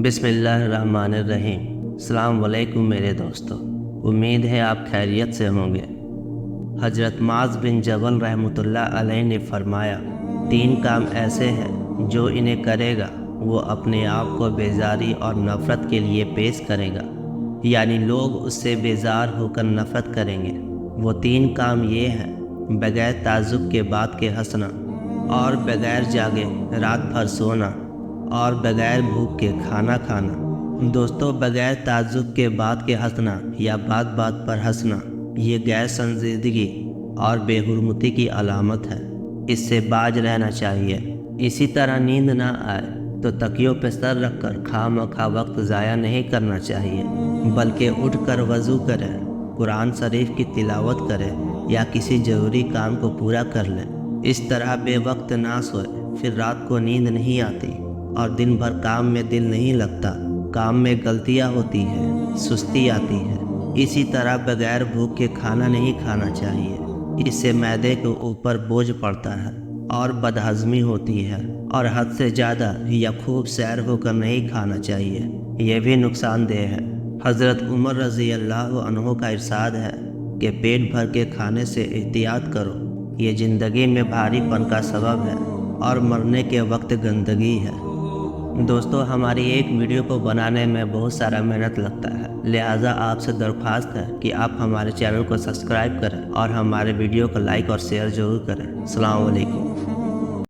بسم اللہ الرحمن الرحیم۔ السلام علیکم میرے دوستو، امید ہے آپ خیریت سے ہوں گے۔ حضرت معاذ بن جبل رحمۃ اللہ علیہ نے فرمایا، 3 کام ایسے ہیں جو انہیں کرے گا وہ اپنے آپ کو بیزاری اور نفرت کے لیے پیش کرے گا، یعنی لوگ اس سے بیزار ہو کر نفرت کریں گے۔ وہ 3 کام یہ ہیں: بغیر تعجب کے بات کے ہنسنا، اور بغیر جاگے رات بھر سونا، اور بغیر بھوک کے کھانا کھانا۔ دوستو، بغیر تعجب کے بات کے ہنسنا یا بات بات پر ہنسنا یہ غیر سنجیدگی اور بے حرمتی کی علامت ہے، اس سے باز رہنا چاہیے۔ اسی طرح نیند نہ آئے تو تکیوں پہ سر رکھ کر خواہ مخواہ وقت ضائع نہیں کرنا چاہیے، بلکہ اٹھ کر وضو کرے، قرآن شریف کی تلاوت کرے یا کسی ضروری کام کو پورا کر لے۔ اس طرح بے وقت نہ سوئے، پھر رات کو نیند نہیں آتی اور دن بھر کام میں دل نہیں لگتا، کام میں غلطیاں ہوتی ہیں، سستی آتی ہے۔ اسی طرح بغیر بھوک کے کھانا نہیں کھانا چاہیے، اس سے معدے کے اوپر بوجھ پڑتا ہے اور بدہضمی ہوتی ہے، اور حد سے زیادہ یا خوب سیر ہو کر نہیں کھانا چاہیے، یہ بھی نقصان دہ ہے۔ حضرت عمر رضی اللہ عنہ کا ارشاد ہے کہ پیٹ بھر کے کھانے سے احتیاط کرو، یہ زندگی میں بھاری پن کا سبب ہے اور مرنے کے وقت گندگی ہے۔ دوستو، ہماری ایک ویڈیو کو بنانے میں بہت سارا محنت لگتا ہے، لہٰذا آپ سے درخواست ہے کہ آپ ہمارے چینل کو سبسکرائب کریں اور ہمارے ویڈیو کو لائک اور شیئر ضرور کریں۔ السلام علیکم۔